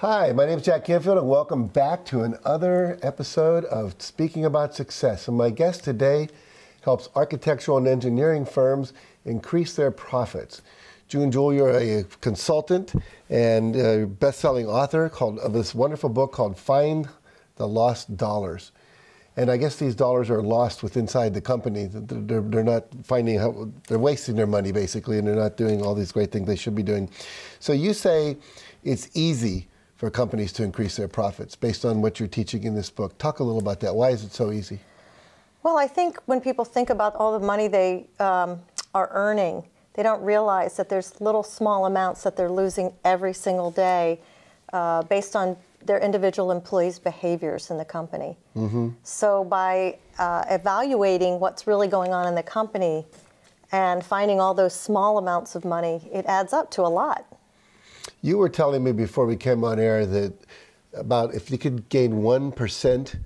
Hi, my name is Jack Canfield, and welcome back to another episode of Speaking About Success. And my guest today helps architectural and engineering firms increase their profits. Jewell, you're a consultant and a best-selling author of this wonderful book called Find the Lost Dollars. And I guess these dollars are lost inside the company. They're not finding how, they're wasting their money basically, and they're not doing all these great things they should be doing. So you say it's easy for companies to increase their profits based on what you're teaching in this book. Talk a little about that. Why is it so easy? Well, I think when people think about all the money they are earning, they don't realize that there's little small amounts that they're losing every single day based on their individual employees' behaviors in the company. Mm-hmm. So by evaluating what's really going on in the company and finding all those small amounts of money, it adds up to a lot. You were telling me before we came on air that about if you could gain 1%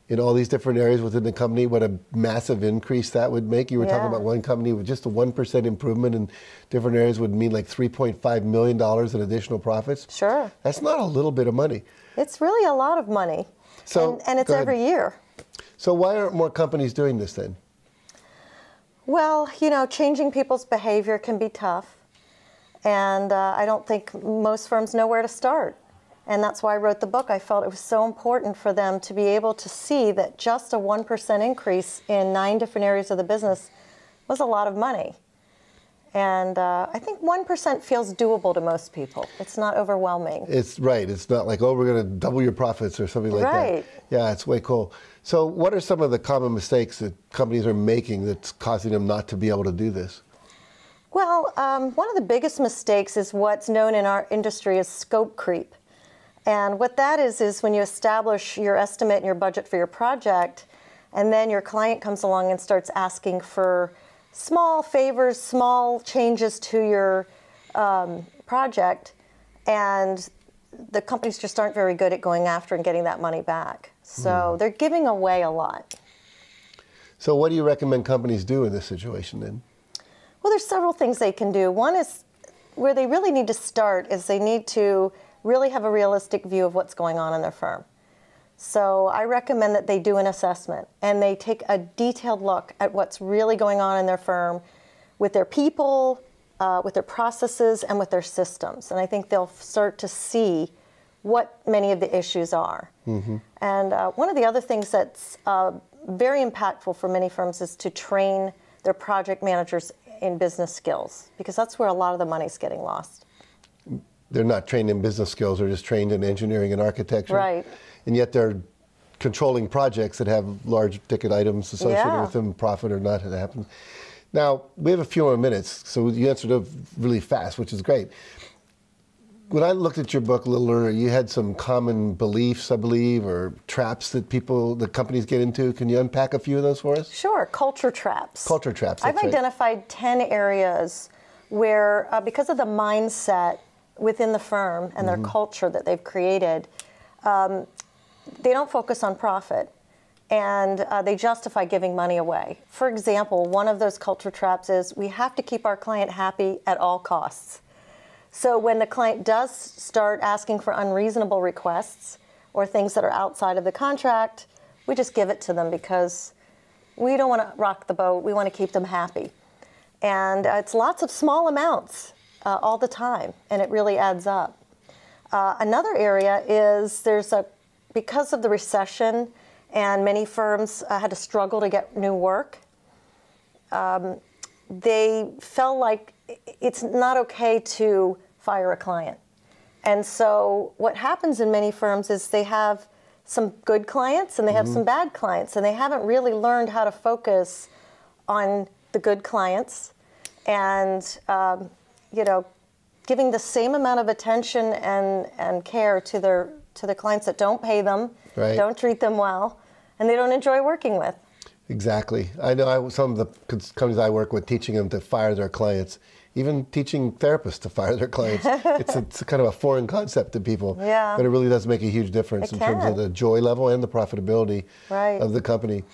in all these different areas within the company, what a massive increase that would make. You were talking about one company with just a 1% improvement in different areas would mean like $3.5 million in additional profits. Sure. That's not a little bit of money. It's really a lot of money. So, and it's every year. So why aren't more companies doing this then? Well, you know, changing people's behavior can be tough. And I don't think most firms know where to start. And that's why I wrote the book. I felt it was so important for them to be able to see that just a 1% increase in 9 different areas of the business was a lot of money. And I think 1% feels doable to most people. It's not overwhelming. It's right. It's not like, oh, we're going to double your profits or something like that. Right. Yeah, it's way cool. So what are some of the common mistakes that companies are making that's causing them not to be able to do this? Well, one of the biggest mistakes is what's known in our industry as scope creep. And what that is when you establish your estimate and your budget for your project, and then your client comes along and starts asking for small favors, small changes to your project, and the companies just aren't very good at going after and getting that money back. So they're giving away a lot. So what do you recommend companies do in this situation then? Well, there's several things they can do. One is where they really need to start is they need to really have a realistic view of what's going on in their firm. So I recommend that they do an assessment and they take a detailed look at what's really going on in their firm with their people, with their processes, and with their systems. And I think they'll start to see what many of the issues are. Mm-hmm. And one of the other things that's very impactful for many firms is to train their project managers in business skills, because that's where a lot of the money's getting lost. They're not trained in business skills, they're just trained in engineering and architecture. Right. And yet they're controlling projects that have large ticket items associated with them, profit or not, it happens. Now, we have a few more minutes, so you answered it really fast, which is great. When I looked at your book a little earlier, you had some common beliefs, I believe, or traps that companies get into. Can you unpack a few of those for us? Sure, culture traps. Culture traps, that's I've identified 10 areas where, because of the mindset within the firm and their culture that they've created, they don't focus on profit, and they justify giving money away. For example, one of those culture traps is we have to keep our client happy at all costs. So when the client does start asking for unreasonable requests or things that are outside of the contract, we just give it to them because we don't want to rock the boat. We want to keep them happy. And it's lots of small amounts all the time, and it really adds up. Another area is because of the recession and many firms had to struggle to get new work, they felt like it's not okay to fire a client. And so what happens in many firms is they have some good clients and they have some bad clients, and they haven't really learned how to focus on the good clients and you know, giving the same amount of attention and care to their clients that don't pay them, don't treat them well, and they don't enjoy working with. Exactly. I know some of the companies I work with, teaching them to fire their clients, even teaching therapists to fire their clients. It's kind of a foreign concept to people, but it really does make a huge difference in terms of the joy level and the profitability of the company.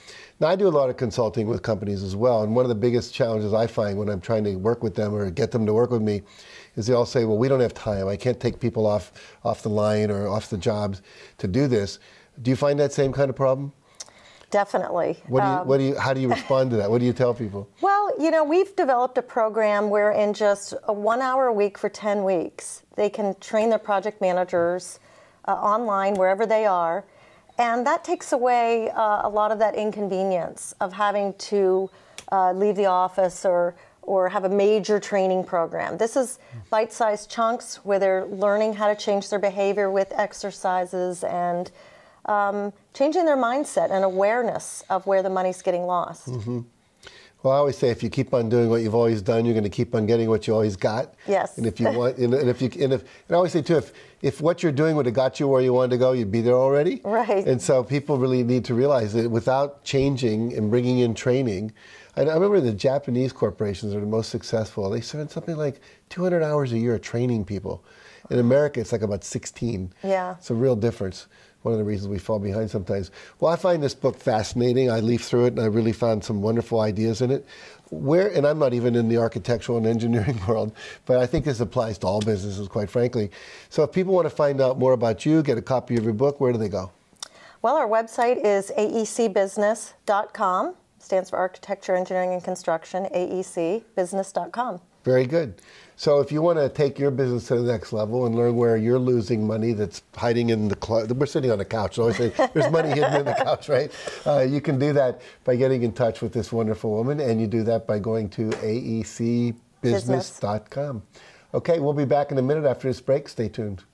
Now, I do a lot of consulting with companies as well, and one of the biggest challenges I find when I'm trying to work with them or get them to work with me is they all say, well, we don't have time. I can't take people off the line or off the jobs to do this. Do you find that same kind of problem? Definitely. How do you respond to that? What do you tell people? Well, you know, we've developed a program where in just 1 hour a week for 10 weeks, they can train their project managers online wherever they are. And that takes away a lot of that inconvenience of having to leave the office or have a major training program. This is bite-sized chunks where they're learning how to change their behavior with exercises and changing their mindset and awareness of where the money's getting lost. Mm-hmm. Well, I always say if you keep on doing what you've always done, you're going to keep on getting what you always got. Yes. And if you want, and I always say too, if what you're doing would have got you where you wanted to go, you'd be there already. Right. And so people really need to realize that without changing and bringing in training, I remember the Japanese corporations are the most successful. They spend something like 200 hours a year training people. In America, it's like about 16. Yeah. It's a real difference. One of the reasons we fall behind sometimes. Well, I find this book fascinating. I leafed through it and I really found some wonderful ideas in it. And I'm not even in the architectural and engineering world, but I think this applies to all businesses, quite frankly. So if people want to find out more about you, get a copy of your book, where do they go? Well, our website is aecbusiness.com. Stands for Architecture, Engineering, and Construction, aecbusiness.com. Very good. So if you want to take your business to the next level and learn where you're losing money that's hiding in the closet, we're sitting on the couch, so I always say there's money hidden in the couch, right? You can do that by getting in touch with this wonderful woman, and you do that by going to aecbusiness.com. Okay, we'll be back in a minute after this break. Stay tuned.